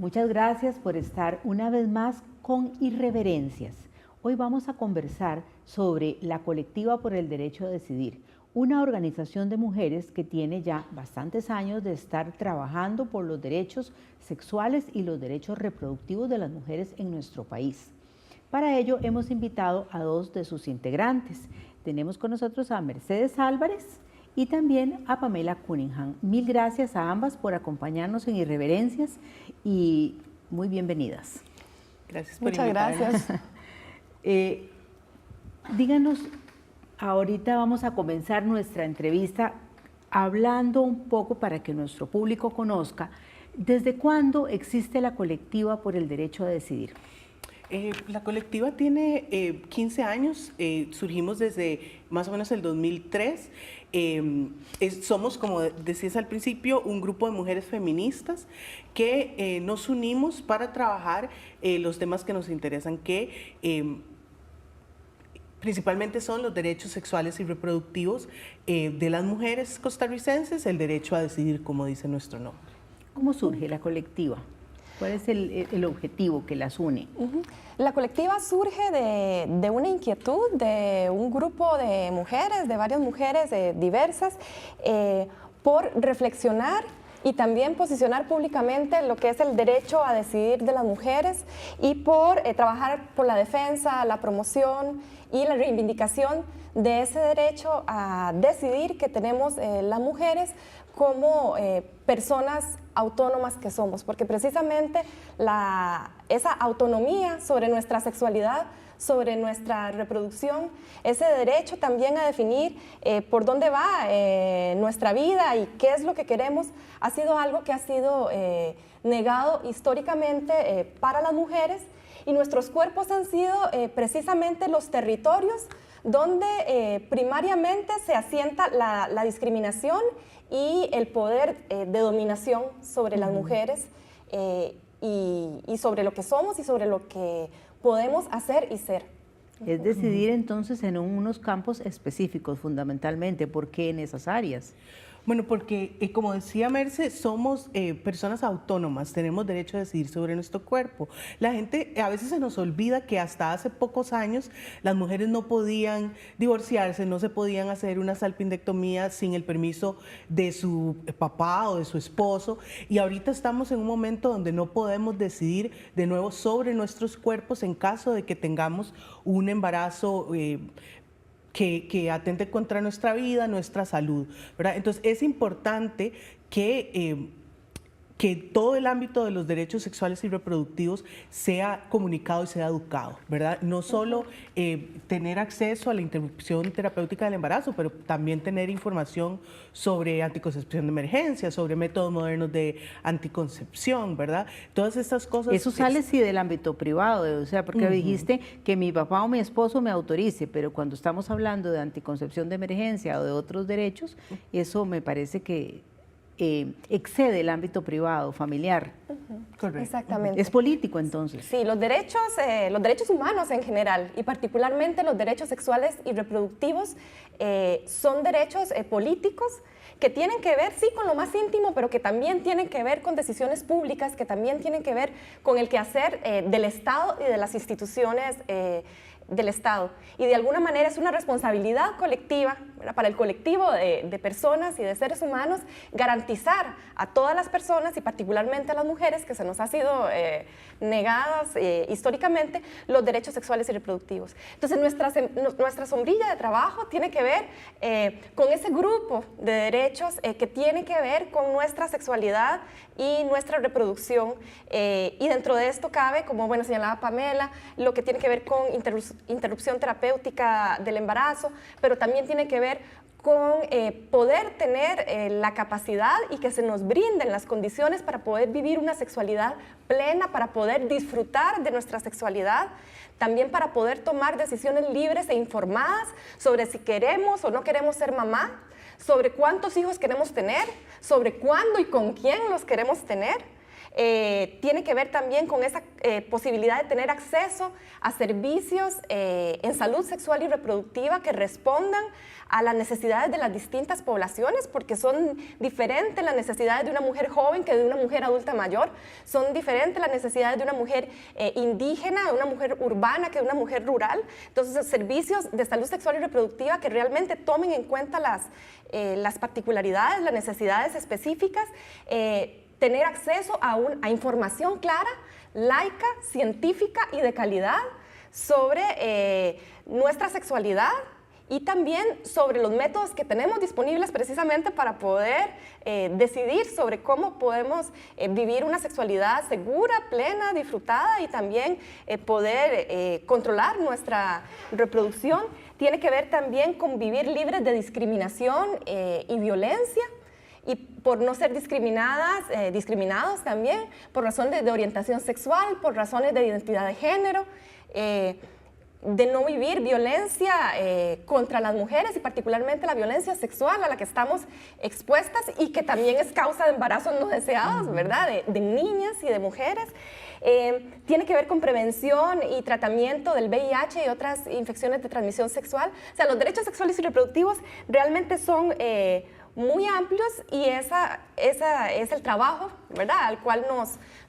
Muchas gracias por estar una vez más con Irreverencias. Hoy vamos a conversar sobre la Colectiva por el Derecho a Decidir, una organización de mujeres que tiene ya bastantes años de estar trabajando por los derechos sexuales y los derechos reproductivos de las mujeres en nuestro país. Para ello hemos invitado a dos de sus integrantes. Tenemos con nosotros a Mercedes Álvarez y también a Pamela Cunningham. Mil gracias a ambas por acompañarnos en Irreverencias y muy bienvenidas. Gracias por Muchas invitarnos. gracias. Díganos, ahorita vamos a comenzar nuestra entrevista hablando un poco para que nuestro público conozca, ¿desde cuándo existe la Colectiva por el Derecho a Decidir? La colectiva tiene 15 años, surgimos desde más o menos el 2003. Somos, como decías al principio, un grupo de mujeres feministas que nos unimos para trabajar los temas que nos interesan, que principalmente son los derechos sexuales y reproductivos de las mujeres costarricenses, el derecho a decidir, como dice nuestro nombre. ¿Cómo surge la colectiva? ¿Cuál es el objetivo que las une? La colectiva surge de una inquietud de un grupo de mujeres, de varias mujeres diversas, por reflexionar y también posicionar públicamente lo que es el derecho a decidir de las mujeres y por trabajar por la defensa, la promoción y la reivindicación de ese derecho a decidir que tenemos las mujeres como personas autónomas que somos, porque precisamente esa autonomía sobre nuestra sexualidad, sobre nuestra reproducción, ese derecho también a definir por dónde va nuestra vida y qué es lo que queremos, ha sido algo que ha sido negado históricamente para las mujeres, y nuestros cuerpos han sido precisamente los territorios donde primariamente se asienta la discriminación y el poder de dominación sobre las mujeres y sobre lo que somos y sobre lo que podemos hacer y ser. Es decidir entonces en unos campos específicos fundamentalmente. ¿Por qué en esas áreas? Bueno, porque como decía Merce, somos personas autónomas, tenemos derecho a decidir sobre nuestro cuerpo. La gente, a veces se nos olvida que hasta hace pocos años las mujeres no podían divorciarse, no se podían hacer una salpingectomía sin el permiso de su papá o de su esposo, y ahorita estamos en un momento donde no podemos decidir de nuevo sobre nuestros cuerpos en caso de que tengamos un embarazo que atente contra nuestra vida, nuestra salud, ¿verdad? Entonces es importante que todo el ámbito de los derechos sexuales y reproductivos sea comunicado y sea educado, ¿verdad? No solo tener acceso a la interrupción terapéutica del embarazo, pero también tener información sobre anticoncepción de emergencia, sobre métodos modernos de anticoncepción, ¿verdad? Todas estas cosas. Eso sale sí del ámbito privado, o sea, porque dijiste que mi papá o mi esposo me autorice, pero cuando estamos hablando de anticoncepción de emergencia o de otros derechos, eso me parece que excede el ámbito privado, familiar. Correcto. Exactamente. Es político entonces. Sí, los derechos humanos en general y particularmente los derechos sexuales y reproductivos son derechos políticos que tienen que ver, sí, con lo más íntimo, pero que también tienen que ver con decisiones públicas, que también tienen que ver con el quehacer del Estado y de las instituciones del Estado. Y de alguna manera es una responsabilidad colectiva, ¿verdad?, para el colectivo de personas y de seres humanos garantizar a todas las personas y particularmente a las mujeres que se nos ha sido negadas históricamente los derechos sexuales y reproductivos. Entonces nuestra sombrilla de trabajo tiene que ver con ese grupo de derechos que tiene que ver con nuestra sexualidad y nuestra reproducción, y dentro de esto cabe, como bueno señalaba Pamela, lo que tiene que ver con interrupción terapéutica del embarazo, pero también tiene que ver con poder tener la capacidad y que se nos brinden las condiciones para poder vivir una sexualidad plena, para poder disfrutar de nuestra sexualidad, también para poder tomar decisiones libres e informadas sobre si queremos o no queremos ser mamá, sobre cuántos hijos queremos tener, sobre cuándo y con quién los queremos tener. tiene que ver también con esa posibilidad de tener acceso a servicios en salud sexual y reproductiva que respondan a las necesidades de las distintas poblaciones, porque son diferentes las necesidades de una mujer joven que de una mujer adulta mayor, son diferentes las necesidades de una mujer indígena, de una mujer urbana que de una mujer rural. Entonces, servicios de salud sexual y reproductiva que realmente tomen en cuenta las particularidades, las necesidades específicas, tener acceso a información clara, laica, científica y de calidad sobre nuestra sexualidad y también sobre los métodos que tenemos disponibles precisamente para poder decidir sobre cómo podemos vivir una sexualidad segura, plena, disfrutada y también poder controlar nuestra reproducción. Tiene que ver también con vivir libres de discriminación y violencia, y por no ser discriminados también, por razones de orientación sexual, por razones de identidad de género, de no vivir violencia contra las mujeres y particularmente la violencia sexual a la que estamos expuestas y que también es causa de embarazos no deseados, ¿verdad? De niñas y de mujeres. Tiene que ver con prevención y tratamiento del VIH y otras infecciones de transmisión sexual. O sea, los derechos sexuales y reproductivos realmente son muy amplios y ese es el trabajo, ¿verdad?, al cual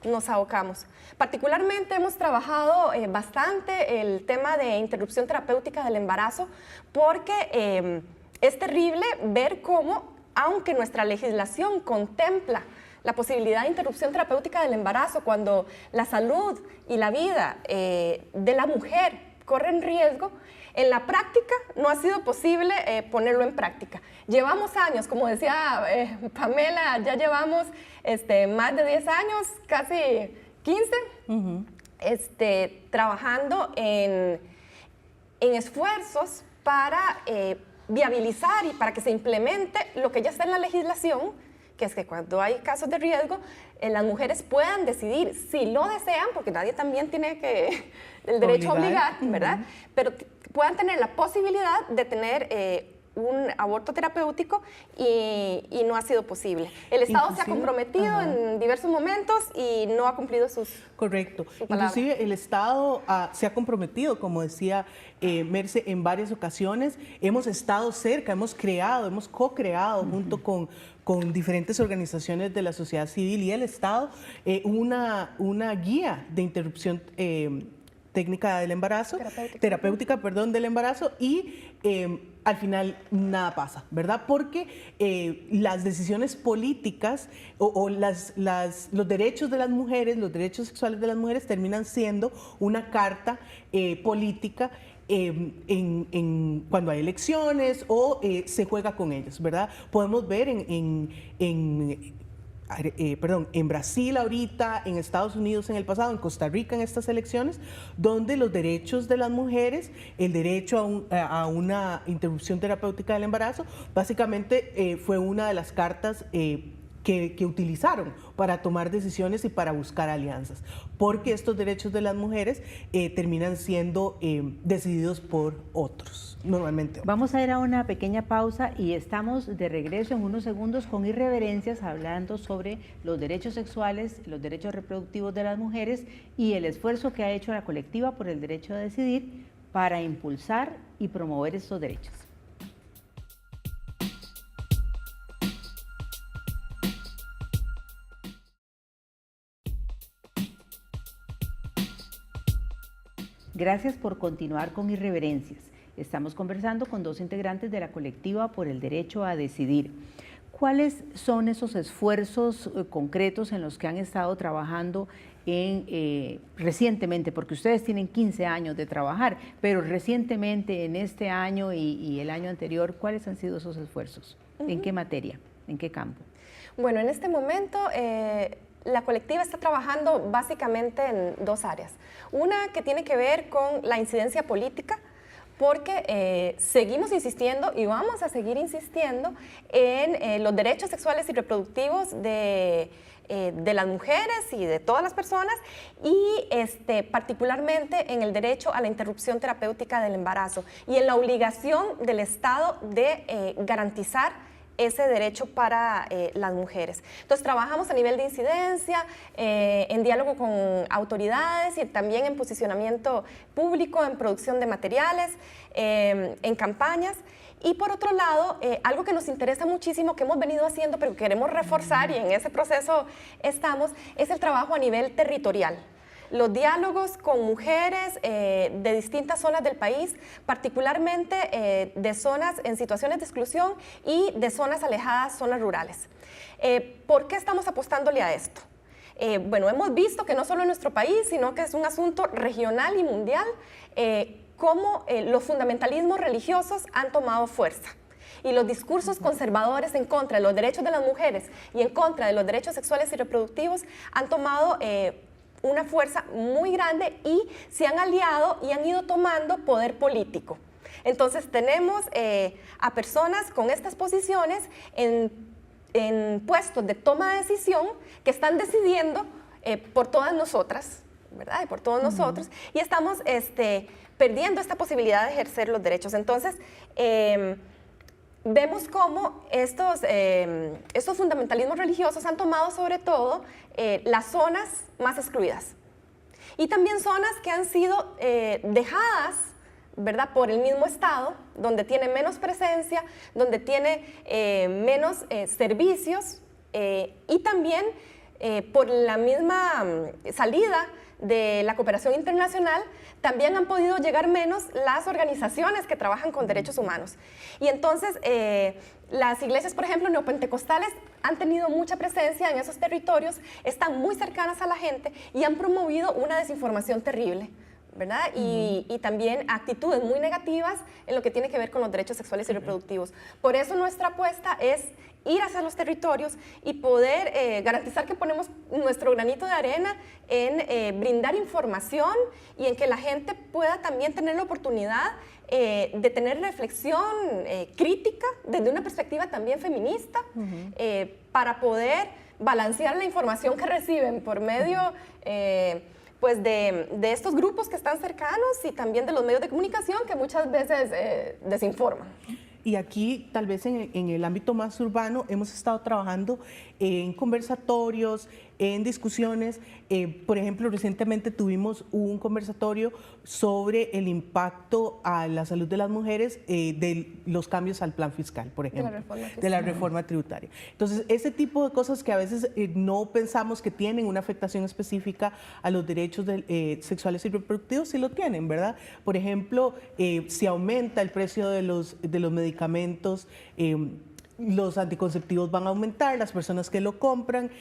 nos abocamos. Particularmente hemos trabajado bastante el tema de interrupción terapéutica del embarazo porque es terrible ver cómo, aunque nuestra legislación contempla la posibilidad de interrupción terapéutica del embarazo cuando la salud y la vida de la mujer corren riesgo, en la práctica no ha sido posible ponerlo en práctica. Llevamos años, como decía Pamela, ya llevamos más de 10 años, casi 15, trabajando en esfuerzos para viabilizar y para que se implemente lo que ya está en la legislación, que es que cuando hay casos de riesgo, las mujeres puedan decidir si lo desean, porque nadie también tiene el derecho a obligar, ¿verdad? Pero puedan tener la posibilidad de tener un aborto terapéutico y no ha sido posible. El Estado se ha comprometido en diversos momentos y no ha cumplido sus Correcto. Inclusive el Estado se ha comprometido, como decía Merce, en varias ocasiones. Hemos estado cerca, hemos co-creado junto con diferentes organizaciones de la sociedad civil y el Estado una guía de interrupción técnica del embarazo, terapéutica, del embarazo, y al final nada pasa, ¿verdad? Porque las decisiones políticas o los derechos de las mujeres, los derechos sexuales de las mujeres terminan siendo una carta política cuando hay elecciones o se juega con ellos, ¿verdad? Podemos ver en Brasil ahorita, en Estados Unidos en el pasado, en Costa Rica en estas elecciones, donde los derechos de las mujeres, el derecho a una interrupción terapéutica del embarazo, básicamente fue una de las cartas que utilizaron para tomar decisiones y para buscar alianzas, porque estos derechos de las mujeres terminan siendo decididos por otros, normalmente. Vamos a ir a una pequeña pausa y estamos de regreso en unos segundos con Irreverencias, hablando sobre los derechos sexuales, los derechos reproductivos de las mujeres y el esfuerzo que ha hecho la colectiva por el derecho a decidir para impulsar y promover estos derechos. Gracias por continuar con Irreverencias. Estamos conversando con dos integrantes de la colectiva por el derecho a decidir. ¿Cuáles son esos esfuerzos concretos en los que han estado trabajando recientemente? Porque ustedes tienen 15 años de trabajar, pero recientemente en este año y el año anterior, ¿cuáles han sido esos esfuerzos? ¿En qué materia? ¿En qué campo? Bueno, en este momento la colectiva está trabajando básicamente en dos áreas. Una que tiene que ver con la incidencia política, porque seguimos insistiendo y vamos a seguir insistiendo en los derechos sexuales y reproductivos de las mujeres y de todas las personas y particularmente en el derecho a la interrupción terapéutica del embarazo y en la obligación del Estado de garantizar ese derecho para las mujeres. Entonces trabajamos a nivel de incidencia, en diálogo con autoridades y también en posicionamiento público, en producción de materiales, en campañas. Y por otro lado, algo que nos interesa muchísimo, que hemos venido haciendo, pero que queremos reforzar y en ese proceso estamos, es el trabajo a nivel territorial. Los diálogos con mujeres de distintas zonas del país, particularmente de zonas en situaciones de exclusión y de zonas alejadas, zonas rurales. ¿Por qué estamos apostándole a esto? Bueno, hemos visto que no solo en nuestro país, sino que es un asunto regional y mundial, cómo los fundamentalismos religiosos han tomado fuerza. Y los discursos conservadores en contra de los derechos de las mujeres y en contra de los derechos sexuales y reproductivos han tomado una fuerza muy grande y se han aliado y han ido tomando poder político. Entonces tenemos a personas con estas posiciones en puestos de toma de decisión que están decidiendo por todas nosotras, ¿verdad? Y por todos nosotros, y estamos perdiendo esta posibilidad de ejercer los derechos. Entonces, vemos cómo estos fundamentalismos religiosos han tomado sobre todo las zonas más excluidas. Y también zonas que han sido dejadas, ¿verdad?, por el mismo Estado, donde tiene menos presencia, donde tiene menos servicios y también por la misma salida de la cooperación internacional, también han podido llegar menos las organizaciones que trabajan con derechos humanos. Y entonces, las iglesias, por ejemplo, neopentecostales, han tenido mucha presencia en esos territorios, están muy cercanas a la gente y han promovido una desinformación terrible, ¿verdad? Y también actitudes muy negativas en lo que tiene que ver con los derechos sexuales y reproductivos. Por eso nuestra apuesta es ir hacia los territorios y poder garantizar que ponemos nuestro granito de arena en brindar información y en que la gente pueda también tener la oportunidad de tener reflexión crítica desde una perspectiva también feminista, para poder balancear la información que reciben por medio pues de estos grupos que están cercanos y también de los medios de comunicación que muchas veces desinforman. Y aquí, tal vez en el ámbito más urbano, hemos estado trabajando en conversatorios, en discusiones. Por ejemplo, recientemente tuvimos un conversatorio sobre el impacto a la salud de las mujeres de los cambios al plan fiscal, por ejemplo, de la reforma tributaria. Entonces, ese tipo de cosas que a veces no pensamos que tienen una afectación específica a los derechos sexuales y reproductivos, sí lo tienen, ¿verdad? Por ejemplo, si aumenta el precio de los medicamentos, los anticonceptivos van a aumentar, las personas que lo compran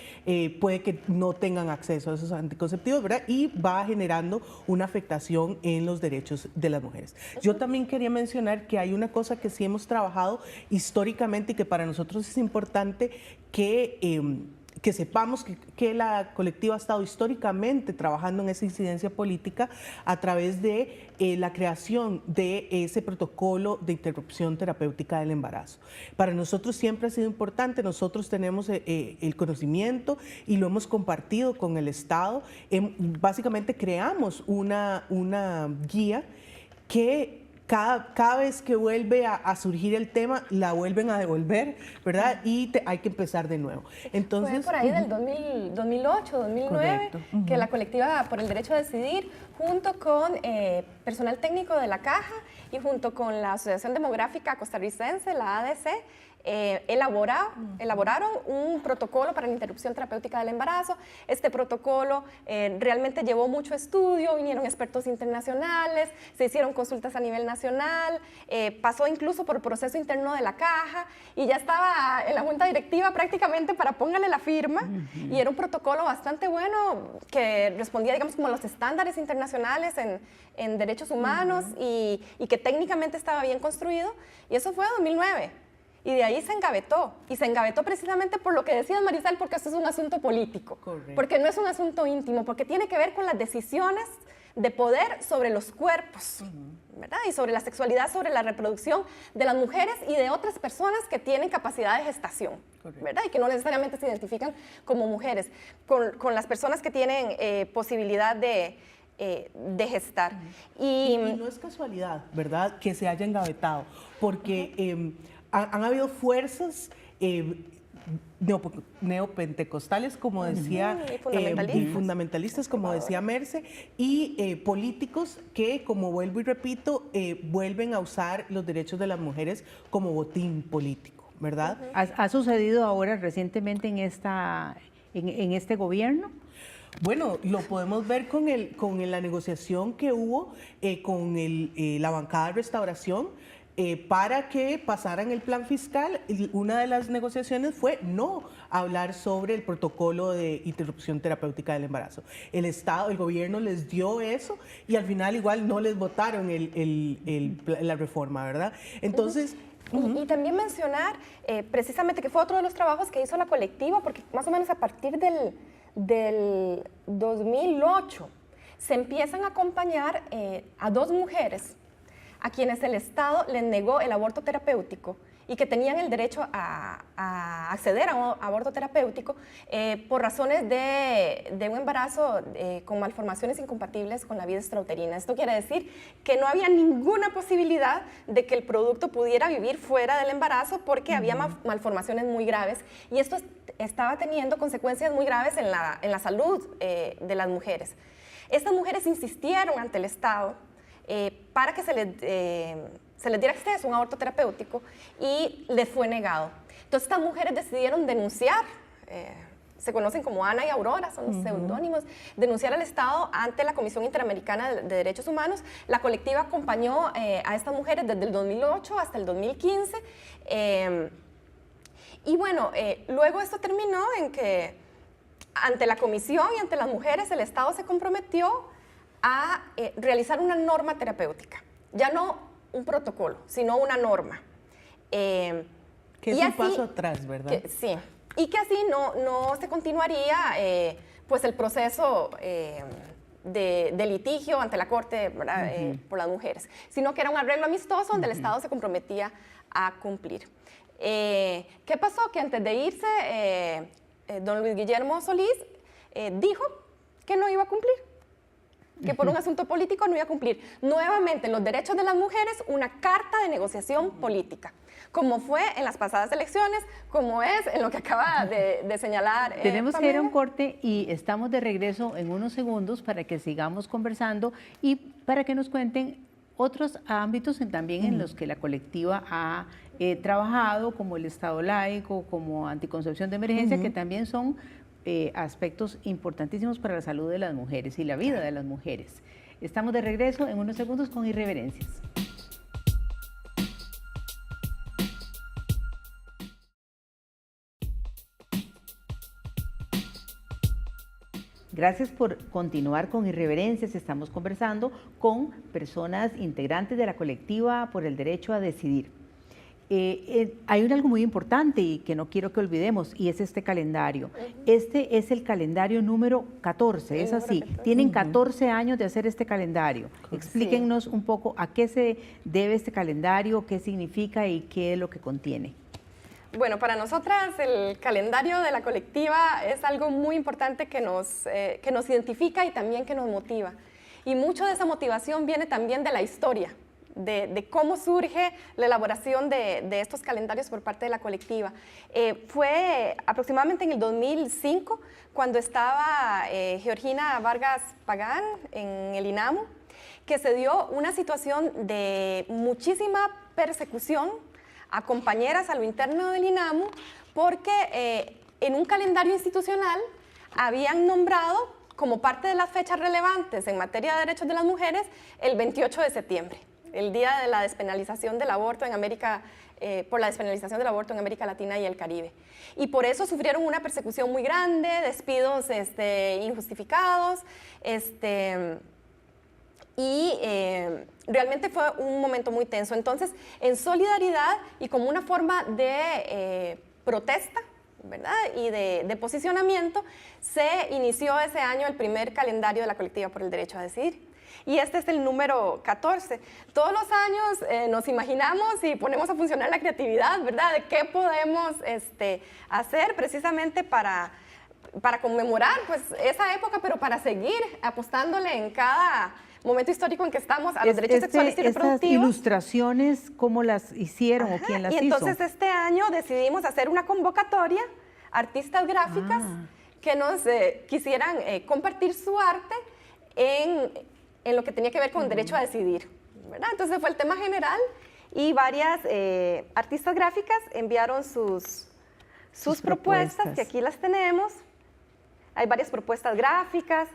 puede que no tengan acceso a esos anticonceptivos, ¿verdad? Y va generando una afectación en los derechos de las mujeres. Yo también quería mencionar que hay una cosa que sí hemos trabajado históricamente y que para nosotros es importante que sepamos que la colectiva ha estado históricamente trabajando en esa incidencia política a través de la creación de ese protocolo de interrupción terapéutica del embarazo. Para nosotros siempre ha sido importante, nosotros tenemos el conocimiento y lo hemos compartido con el Estado. Básicamente creamos una guía que cada vez que vuelve a surgir el tema, la vuelven a devolver, ¿verdad? Y hay que empezar de nuevo. Entonces, fue por ahí del 2008, 2009, correcto, que la colectiva por el derecho a decidir, junto con personal técnico de la Caja y junto con la Asociación Demográfica Costarricense, la ADC, elaboraron un protocolo para la interrupción terapéutica del embarazo. Este protocolo realmente llevó mucho estudio, vinieron expertos internacionales, se hicieron consultas a nivel nacional, pasó incluso por el proceso interno de la Caja y ya estaba en la junta directiva prácticamente para póngale la firma, y era un protocolo bastante bueno que respondía, digamos, como a los estándares internacionales en derechos humanos y que técnicamente estaba bien construido, y eso fue en 2009. Y de ahí se engavetó, y se engavetó precisamente por lo que decía Marisol, porque esto es un asunto político, correcto, porque no es un asunto íntimo, porque tiene que ver con las decisiones de poder sobre los cuerpos, ¿verdad? Y sobre la sexualidad, sobre la reproducción de las mujeres y de otras personas que tienen capacidad de gestación, correcto, ¿verdad? Y que no necesariamente se identifican como mujeres, con las personas que tienen posibilidad de gestar. Y no es casualidad, ¿verdad?, que se haya engavetado, porque han habido fuerzas neopentecostales, como decía, y fundamentalistas, como decía Merce, y políticos que, como vuelvo y repito, vuelven a usar los derechos de las mujeres como botín político, ¿verdad? ¿Ha sucedido ahora recientemente en este gobierno? Bueno, lo podemos ver con la negociación que hubo con la bancada de Restauración para que pasaran el plan fiscal. Una de las negociaciones fue no hablar sobre el protocolo de interrupción terapéutica del embarazo. El gobierno les dio eso y al final igual no les votaron la reforma, ¿verdad? Entonces... Y también mencionar precisamente que fue otro de los trabajos que hizo la colectiva, porque más o menos a partir del 2008 se empiezan a acompañar a 2 mujeres a quienes el Estado les negó el aborto terapéutico y que tenían el derecho a acceder a un aborto terapéutico por razones de un embarazo con malformaciones incompatibles con la vida extrauterina. Esto quiere decir que no había ninguna posibilidad de que el producto pudiera vivir fuera del embarazo porque había malformaciones muy graves y esto estaba teniendo consecuencias muy graves en la salud de las mujeres. Estas mujeres insistieron ante el Estado para que se les diera acceso a un aborto terapéutico y les fue negado. Entonces estas mujeres decidieron denunciar, se conocen como Ana y Aurora, son los seudónimos, denunciar al Estado ante la Comisión Interamericana de Derechos Humanos. La colectiva acompañó a estas mujeres desde el 2008 hasta el 2015. Y bueno, luego esto terminó en que ante la comisión y ante las mujeres el Estado se comprometió a realizar una norma terapéutica, ya no un protocolo, sino una norma. Que es un paso atrás, ¿verdad? Sí, y que así no se continuaría pues el proceso de litigio ante la Corte por las mujeres, sino que era un arreglo amistoso donde el Estado se comprometía a cumplir. ¿Qué pasó? Que antes de irse, don Luis Guillermo Solís dijo que no iba a cumplir, que por un asunto político no iba a cumplir. Nuevamente, los derechos de las mujeres, una carta de negociación política, como fue en las pasadas elecciones, como es en lo que acaba de señalar. Tenemos que ir a un corte y estamos de regreso en unos segundos para que sigamos conversando y para que nos cuenten otros ámbitos también en los que la colectiva ha trabajado, como el Estado laico, como anticoncepción de emergencia, que también son aspectos importantísimos para la salud de las mujeres y la vida de las mujeres. Estamos de regreso en unos segundos con Irreverencias. Gracias por continuar con Irreverencias. Estamos conversando con personas integrantes de la colectiva por el derecho a decidir. Hay algo muy importante y que no quiero que olvidemos, y es este calendario. Este es el calendario número 14, es así. Tienen 14 años de hacer este calendario. Explíquennos un poco a qué se debe este calendario, qué significa y qué es lo que contiene. Bueno, para nosotras el calendario de la colectiva es algo muy importante que nos identifica y también que nos motiva. Y mucho de esa motivación viene también de la historia, de cómo surge la elaboración de estos calendarios por parte de la colectiva. Fue aproximadamente en el 2005 cuando estaba Georgina Vargas Pagán en el INAMU, que se dio una situación de muchísima persecución a compañeras a lo interno del INAMU porque en un calendario institucional habían nombrado como parte de las fechas relevantes en materia de derechos de las mujeres el 28 de septiembre, el día de la despenalización del aborto en América, por la despenalización del aborto en América Latina y el Caribe. Y por eso sufrieron una persecución muy grande, despidos injustificados, y realmente fue un momento muy tenso. Entonces, en solidaridad y como una forma de protesta, ¿verdad? Y de posicionamiento, se inició ese año el primer calendario de la colectiva por el derecho a decidir. Y este es el número 14. Todos los años nos imaginamos y ponemos a funcionar la creatividad, ¿verdad? De qué podemos hacer precisamente para conmemorar pues, esa época, pero para seguir apostándole en cada momento histórico en que estamos, a los derechos sexuales y reproductivos. Estas ilustraciones, ¿cómo las hicieron o quién las hizo? Y entonces este año decidimos hacer una convocatoria, artistas gráficas que nos quisieran compartir su arte en lo que tenía que ver con derecho a decidir, ¿verdad? Entonces fue el tema general y varias artistas gráficas enviaron sus propuestas, que aquí las tenemos. Hay varias propuestas gráficas,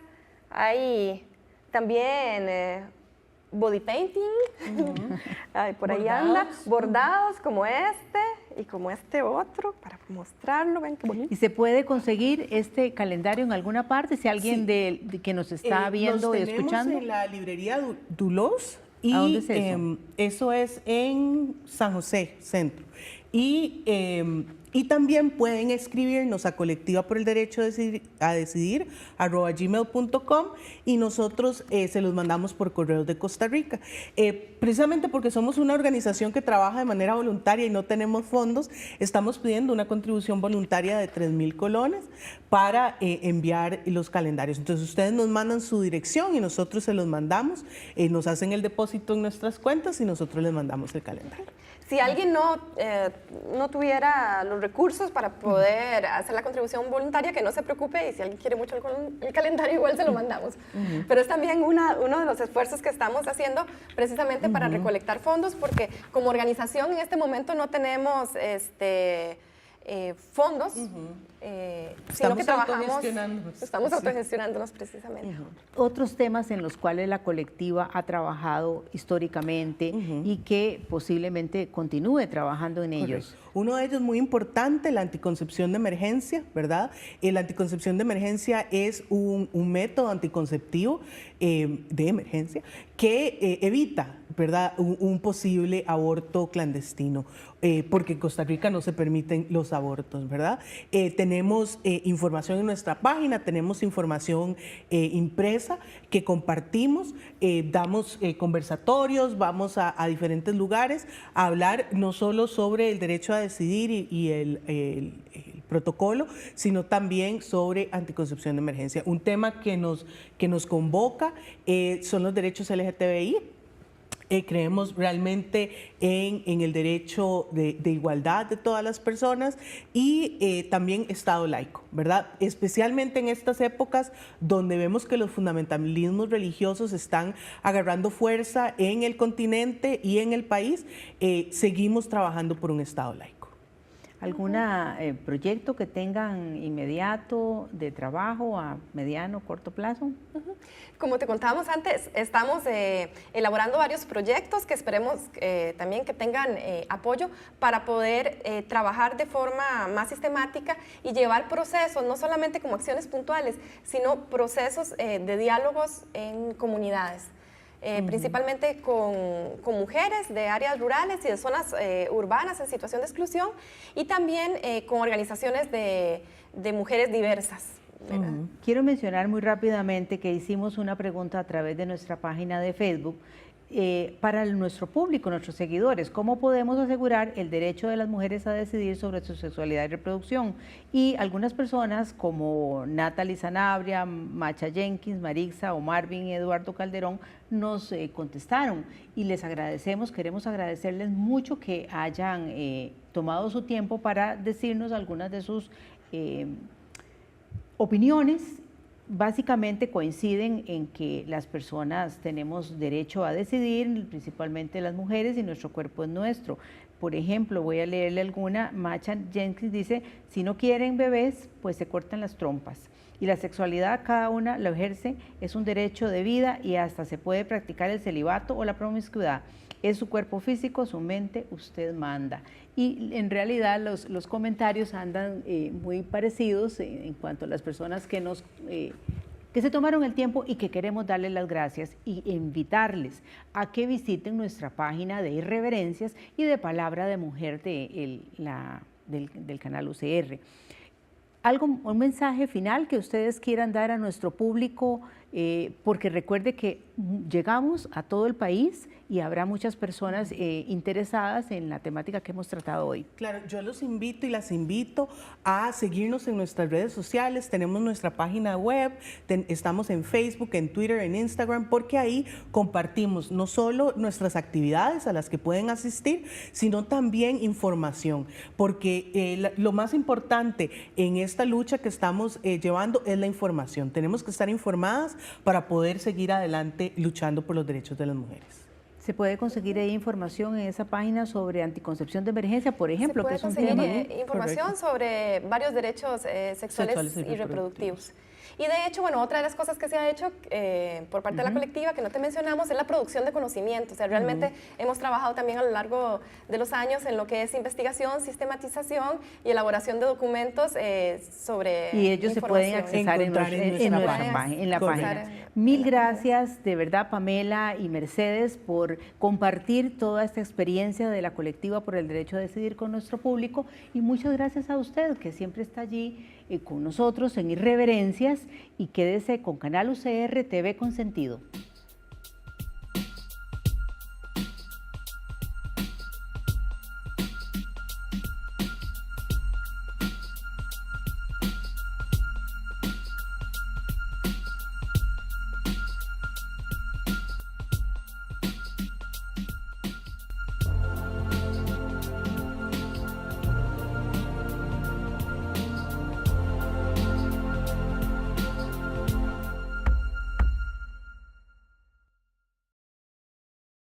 hay también body painting, por ahí anda, bordados como este y como este otro, para mostrarlo, ven qué bonito. ¿Y se puede conseguir este calendario en alguna parte? Si alguien que nos está viendo y escuchando. En la librería Dulos. Y ¿A dónde es eso? Eso es en San José, centro. Y también pueden escribirnos a Colectiva por el Derecho a Decidir @gmail.com y nosotros se los mandamos por correos de Costa Rica. Precisamente porque somos una organización que trabaja de manera voluntaria y no tenemos fondos, estamos pidiendo una contribución voluntaria de 3,000 colones para enviar los calendarios. Entonces ustedes nos mandan su dirección y nosotros se los mandamos, nos hacen el depósito en nuestras cuentas y nosotros les mandamos el calendario. Si alguien no tuviera los recursos para poder hacer la contribución voluntaria, que no se preocupe, y si alguien quiere mucho el calendario, igual se lo mandamos. Pero es también uno de los esfuerzos que estamos haciendo precisamente para recolectar fondos, porque como organización en este momento no tenemos fondos, sino que trabajamos, estamos autogestionándonos precisamente. Otros temas en los cuales la colectiva ha trabajado históricamente y que posiblemente continúe trabajando en ellos. Correcto. Uno de ellos muy importante, la anticoncepción de emergencia, ¿verdad? La anticoncepción de emergencia es un método anticonceptivo de emergencia que evita, ¿verdad?, un posible aborto clandestino, porque en Costa Rica no se permiten los abortos, ¿verdad? Tenemos información en nuestra página, tenemos información impresa que compartimos, damos conversatorios, vamos a diferentes lugares a hablar no solo sobre el derecho a decidir y el protocolo, sino también sobre anticoncepción de emergencia. Un tema que nos convoca son los derechos LGTBI. Creemos realmente en el derecho de igualdad de todas las personas y también Estado laico, ¿verdad? Especialmente en estas épocas donde vemos que los fundamentalismos religiosos están agarrando fuerza en el continente y en el país, seguimos trabajando por un Estado laico. ¿Algún proyecto que tengan inmediato de trabajo a mediano, corto plazo? Como te contábamos antes, estamos elaborando varios proyectos que esperemos también que tengan apoyo para poder trabajar de forma más sistemática y llevar procesos, no solamente como acciones puntuales, sino procesos de diálogos en comunidades. Principalmente con mujeres de áreas rurales y de zonas urbanas en situación de exclusión y también con organizaciones de mujeres diversas. Quiero mencionar muy rápidamente que hicimos una pregunta a través de nuestra página de Facebook para nuestro público, nuestros seguidores, ¿cómo podemos asegurar el derecho de las mujeres a decidir sobre su sexualidad y reproducción? Y algunas personas como Natalie Sanabria, Macha Jenkins, Marixa o Marvin y Eduardo Calderón nos contestaron y les agradecemos, queremos agradecerles mucho que hayan tomado su tiempo para decirnos algunas de sus opiniones. Básicamente coinciden en que las personas tenemos derecho a decidir, principalmente las mujeres, y nuestro cuerpo es nuestro. Por ejemplo, voy a leerle alguna. Macha Jenkins dice, si no quieren bebés, pues se cortan las trompas. Y la sexualidad cada una lo ejerce, es un derecho de vida y hasta se puede practicar el celibato o la promiscuidad. Es su cuerpo físico, su mente, usted manda. Y en realidad los comentarios andan muy parecidos en cuanto a las personas que se tomaron el tiempo y que queremos darles las gracias y invitarles a que visiten nuestra página de Irreverencias y de Palabra de Mujer del canal UCR. Un mensaje final que ustedes quieran dar a nuestro público porque recuerde que llegamos a todo el país y habrá muchas personas interesadas en la temática que hemos tratado hoy. Claro, yo los invito y las invito a seguirnos en nuestras redes sociales. Tenemos nuestra página web, estamos en Facebook, en Twitter, en Instagram, porque ahí compartimos no solo nuestras actividades a las que pueden asistir, sino también información, porque lo más importante en esta lucha que estamos llevando es la información. Tenemos que estar informadas para poder seguir adelante luchando por los derechos de las mujeres. ¿Se puede conseguir ahí información en esa página sobre anticoncepción de emergencia, por ejemplo? Se puede conseguir información Correcto. sobre varios derechos sexuales y reproductivos. Y de hecho, bueno, otra de las cosas que se ha hecho por parte de la colectiva, que no te mencionamos, es la producción de conocimiento. O sea, realmente hemos trabajado también a lo largo de los años en lo que es investigación, sistematización y elaboración de documentos sobre y ellos se pueden accesar en la página. Mil gracias, de verdad, Pamela y Mercedes, por compartir toda esta experiencia de la colectiva por el derecho a decidir con nuestro público, y muchas gracias a usted, que siempre está allí con nosotros en Irreverencias, y quédese con Canal UCR TV Consentido.